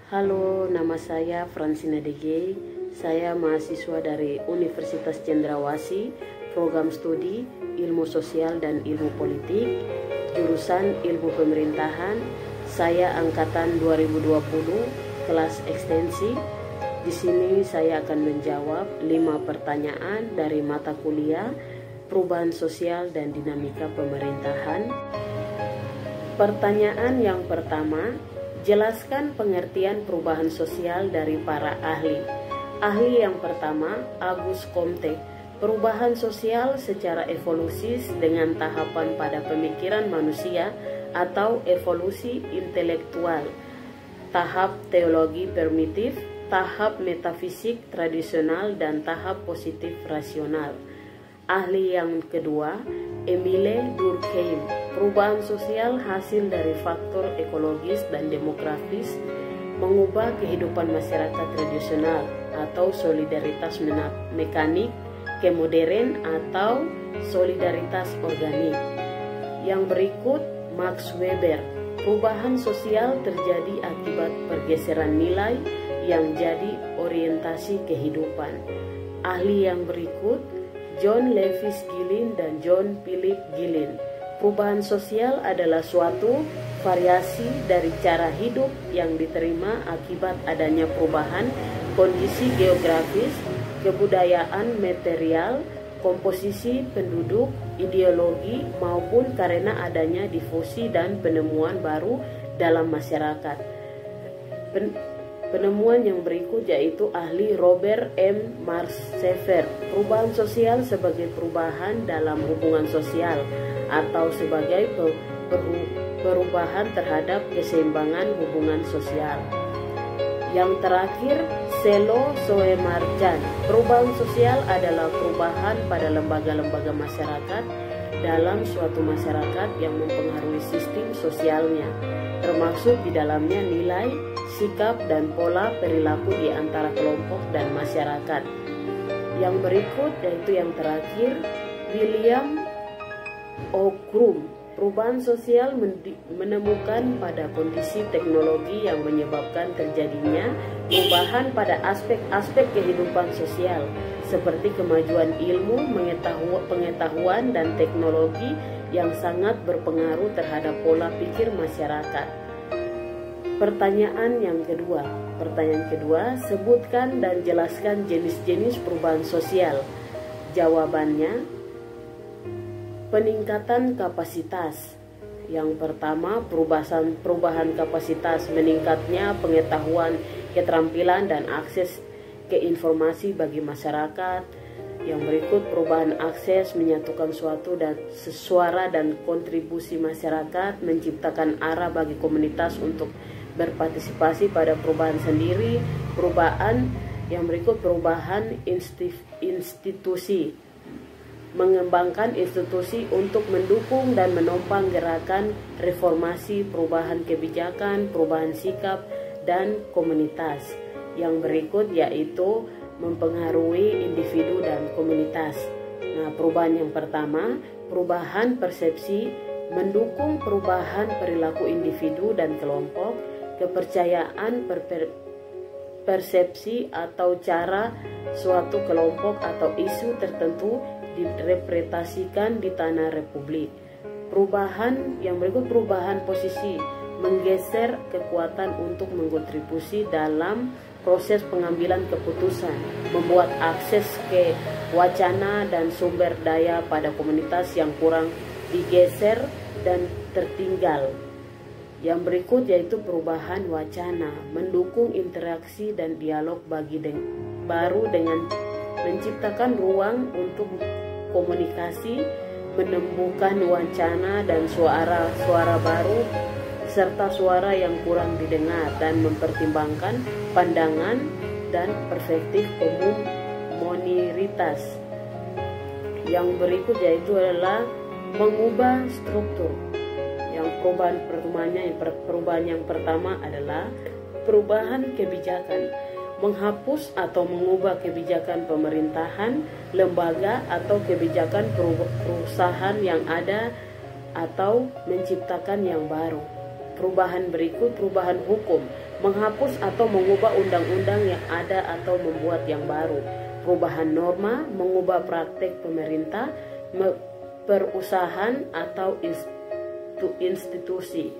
Halo, nama saya Francina DG. Saya mahasiswa dari Universitas Cendrawasih, program studi Ilmu Sosial dan Ilmu Politik, jurusan Ilmu Pemerintahan. Saya angkatan 2020, kelas ekstensi. Di sini saya akan menjawab 5 pertanyaan dari mata kuliah Perubahan Sosial dan Dinamika Pemerintahan. Pertanyaan yang pertama, jelaskan pengertian perubahan sosial dari para ahli. Ahli yang pertama, Auguste Comte. Perubahan sosial secara evolusis dengan tahapan pada pemikiran manusia atau evolusi intelektual, tahap teologi primitif, tahap metafisik tradisional, dan tahap positif rasional. Ahli yang kedua, Emile Durkheim. Perubahan sosial hasil dari faktor ekologis dan demografis mengubah kehidupan masyarakat tradisional atau solidaritas mekanik ke modern atau solidaritas organik. Yang berikut, Max Weber. Perubahan sosial terjadi akibat pergeseran nilai yang jadi orientasi kehidupan. Ahli yang berikut, John Lewis Gillen dan John Philip Gillen. Perubahan sosial adalah suatu variasi dari cara hidup yang diterima akibat adanya perubahan kondisi geografis, kebudayaan material, komposisi penduduk, ideologi, maupun karena adanya difusi dan penemuan baru dalam masyarakat. Penemuan yang berikut yaitu ahli Robert M. Marsefer. Perubahan sosial sebagai perubahan dalam hubungan sosial atau sebagai perubahan terhadap keseimbangan hubungan sosial. Yang terakhir, Selo Soemarjan. Perubahan sosial adalah perubahan pada lembaga-lembaga masyarakat dalam suatu masyarakat yang mempengaruhi sistem sosialnya, termasuk di dalamnya nilai, sikap, dan pola perilaku di antara kelompok dan masyarakat. Yang berikut yaitu yang terakhir, William Ockham. Perubahan sosial menemukan pada kondisi teknologi yang menyebabkan terjadinya perubahan pada aspek-aspek kehidupan sosial seperti kemajuan ilmu, pengetahuan, dan teknologi yang sangat berpengaruh terhadap pola pikir masyarakat. Pertanyaan kedua, sebutkan dan jelaskan jenis-jenis perubahan sosial. Jawabannya, peningkatan kapasitas. Yang pertama, perubahan kapasitas, meningkatnya pengetahuan, keterampilan, dan akses ke informasi bagi masyarakat. Yang berikut, perubahan akses, menyatukan suara dan kontribusi masyarakat, menciptakan arah bagi komunitas untuk berpartisipasi pada perubahan sendiri. Yang berikut, perubahan institusi, mengembangkan institusi untuk mendukung dan menopang gerakan reformasi, perubahan kebijakan, perubahan sikap, dan komunitas. Yang berikut yaitu mempengaruhi individu dan komunitas. Nah, perubahan yang pertama, perubahan persepsi, mendukung perubahan perilaku individu dan kelompok, kepercayaan persepsi atau cara suatu kelompok atau isu tertentu direpresentasikan di tanah republik. Perubahan yang berikut, perubahan posisi, menggeser kekuatan untuk mengkontribusi dalam proses pengambilan keputusan, membuat akses ke wacana dan sumber daya pada komunitas yang kurang digeser dan tertinggal. Yang berikut yaitu perubahan wacana, mendukung interaksi dan dialog baru dengan menciptakan ruang untuk komunikasi, menemukan wacana dan suara baru serta suara yang kurang didengar, dan mempertimbangkan pandangan dan perspektif umum minoritas. Yang berikut yaitu adalah mengubah struktur. Yang perubahan yang pertama adalah perubahan kebijakan, menghapus atau mengubah kebijakan pemerintahan, lembaga, atau kebijakan perusahaan yang ada atau menciptakan yang baru. Perubahan berikut, perubahan hukum, menghapus atau mengubah undang-undang yang ada atau membuat yang baru, perubahan norma, mengubah praktek pemerintah, perusahaan atau institusi,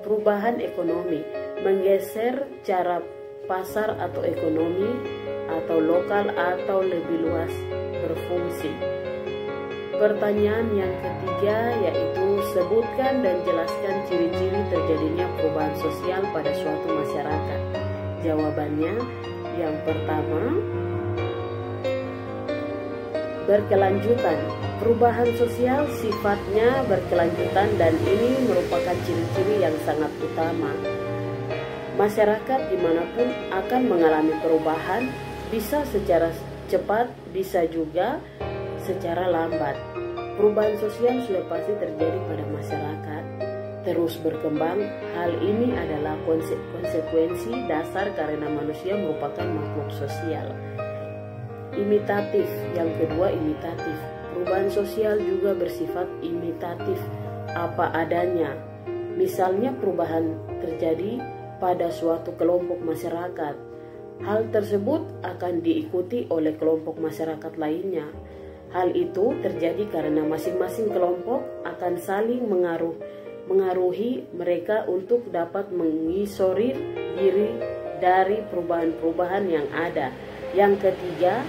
perubahan ekonomi, menggeser cara pasar atau ekonomi atau lokal atau lebih luas berfungsi. Pertanyaan yang ketiga yaitu sebutkan dan jelaskan ciri-ciri terjadinya perubahan sosial pada suatu masyarakat. Jawabannya yang pertama, berkelanjutan. Perubahan sosial sifatnya berkelanjutan dan ini merupakan ciri-ciri yang sangat utama. Masyarakat dimanapun akan mengalami perubahan, bisa secara cepat, bisa juga secara lambat. Perubahan sosial sudah pasti terjadi pada masyarakat, terus berkembang. Hal ini adalah konsekuensi dasar karena manusia merupakan makhluk sosial. Imitatif, yang kedua imitatif. Perubahan sosial juga bersifat imitatif, apa adanya. Misalnya perubahan terjadi pada suatu kelompok masyarakat. Hal tersebut akan diikuti oleh kelompok masyarakat lainnya. Hal itu terjadi karena masing-masing kelompok akan saling mengaruhi mereka untuk dapat mengisolir diri dari perubahan-perubahan yang ada. Yang ketiga,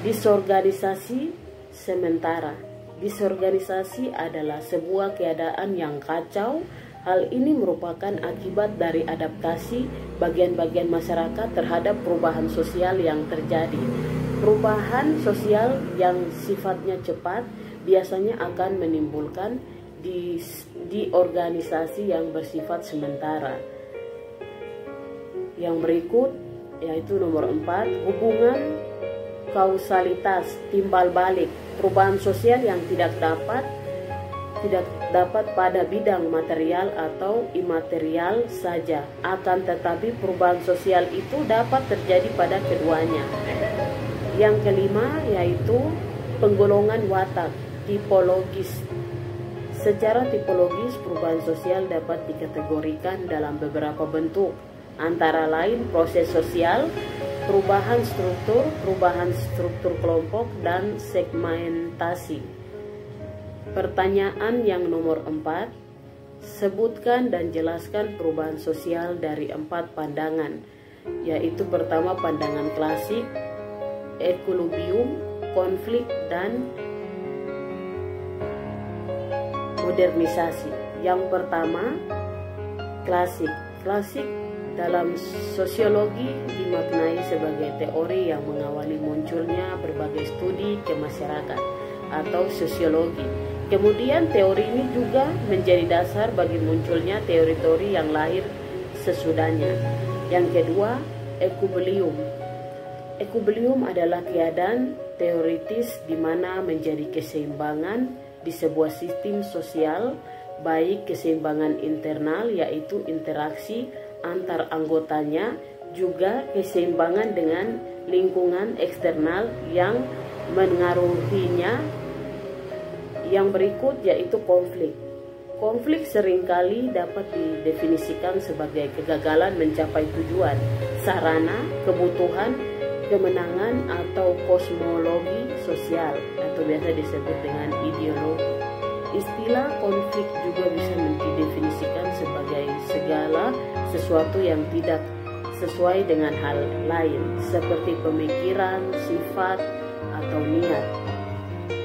disorganisasi sementara. Disorganisasi adalah sebuah keadaan yang kacau. Hal ini merupakan akibat dari adaptasi bagian-bagian masyarakat terhadap perubahan sosial yang terjadi. Perubahan sosial yang sifatnya cepat biasanya akan menimbulkan di organisasi yang bersifat sementara. Yang berikut yaitu nomor 4, hubungan kausalitas timbal balik. Perubahan sosial yang tidak dapat pada bidang material atau imaterial saja, akan tetapi perubahan sosial itu dapat terjadi pada keduanya. Yang kelima yaitu penggolongan watak tipologis. Secara tipologis, perubahan sosial dapat dikategorikan dalam beberapa bentuk, antara lain proses sosial, perubahan struktur kelompok, dan segmentasi. Pertanyaan yang nomor 4, sebutkan dan jelaskan perubahan sosial dari 4 pandangan, yaitu pertama pandangan klasik, equilibrium, konflik, dan modernisasi. Yang pertama, klasik. Klasik dalam sosiologi dimaknai sebagai teori yang mengawali munculnya berbagai studi ke masyarakat atau sosiologi. Kemudian teori ini juga menjadi dasar bagi munculnya teori-teori yang lahir sesudahnya. Yang kedua, equilibrium. Equilibrium adalah keadaan teoritis di mana menjadi keseimbangan di sebuah sistem sosial, baik keseimbangan internal yaitu interaksi antar anggotanya, juga keseimbangan dengan lingkungan eksternal yang mengaruhinya. Yang berikut yaitu konflik. Konflik seringkali dapat didefinisikan sebagai kegagalan mencapai tujuan, sarana, kebutuhan, kemenangan, atau kosmologi sosial atau biasa disebut dengan ideologi. Istilah konflik juga bisa didefinisikan sebagai segala sesuatu yang tidak sesuai dengan hal lain seperti pemikiran, sifat, atau niat.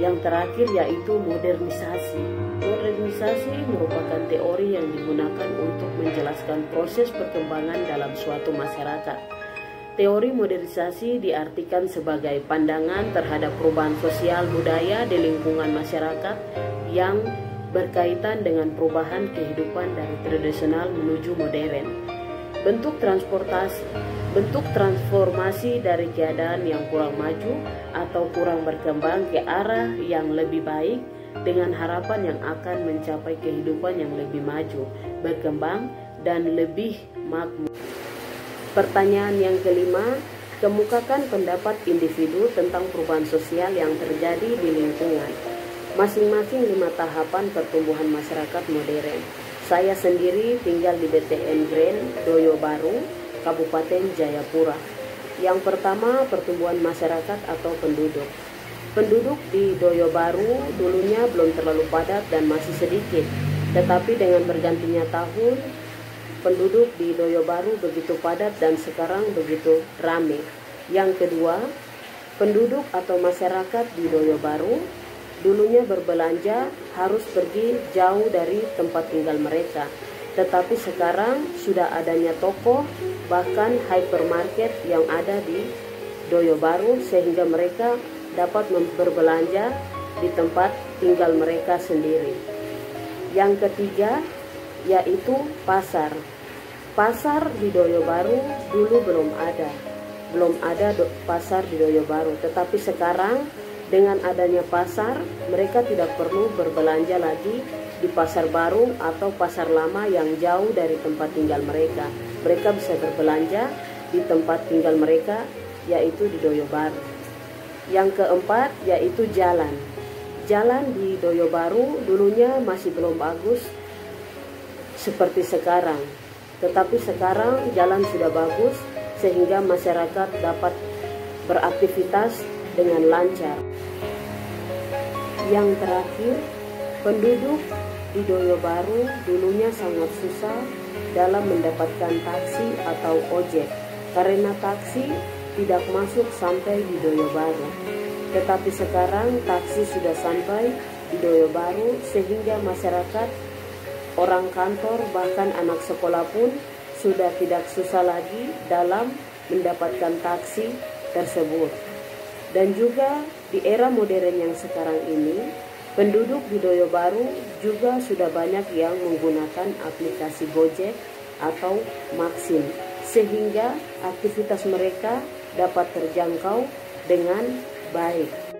Yang terakhir yaitu modernisasi. Modernisasi merupakan teori yang digunakan untuk menjelaskan proses perkembangan dalam suatu masyarakat. Teori modernisasi diartikan sebagai pandangan terhadap perubahan sosial budaya di lingkungan masyarakat yang berkaitan dengan perubahan kehidupan dari tradisional menuju modern. Bentuk transformasi dari keadaan yang kurang maju atau kurang berkembang ke arah yang lebih baik dengan harapan yang akan mencapai kehidupan yang lebih maju, berkembang, dan lebih makmur. Pertanyaan yang kelima, kemukakan pendapat individu tentang perubahan sosial yang terjadi di lingkungan. Masing-masing 5 tahapan pertumbuhan masyarakat modern. Saya sendiri tinggal di BTN Grand, Doyo Baru, Kabupaten Jayapura. Yang pertama, pertumbuhan masyarakat atau penduduk. Penduduk di Doyo Baru dulunya belum terlalu padat dan masih sedikit, tetapi dengan bergantinya tahun, penduduk di Doyo Baru begitu padat dan sekarang begitu ramai. Yang kedua, penduduk atau masyarakat di Doyo Baru dulunya berbelanja harus pergi jauh dari tempat tinggal mereka, tetapi sekarang sudah adanya toko bahkan hypermarket yang ada di Doyo Baru sehingga mereka dapat berbelanja di tempat tinggal mereka sendiri. Yang ketiga yaitu pasar. Pasar di Doyo Baru dulu belum ada pasar di Doyo Baru, tetapi sekarang dengan adanya pasar, mereka tidak perlu berbelanja lagi di pasar baru atau pasar lama yang jauh dari tempat tinggal mereka. Mereka bisa berbelanja di tempat tinggal mereka, yaitu di Doyo Baru. Yang keempat, yaitu jalan. Jalan di Doyo Baru dulunya masih belum bagus seperti sekarang. Tetapi sekarang jalan sudah bagus sehingga masyarakat dapat beraktivitas dengan lancar. Yang terakhir, penduduk di Doyo Baru dulunya sangat susah dalam mendapatkan taksi atau ojek karena taksi tidak masuk sampai di Doyo Baru. Tetapi sekarang taksi sudah sampai di Doyo Baru sehingga masyarakat, orang kantor, bahkan anak sekolah pun sudah tidak susah lagi dalam mendapatkan taksi tersebut. Dan juga di era modern yang sekarang ini, penduduk di Doyo Baru juga sudah banyak yang menggunakan aplikasi Gojek atau Maxim, sehingga aktivitas mereka dapat terjangkau dengan baik.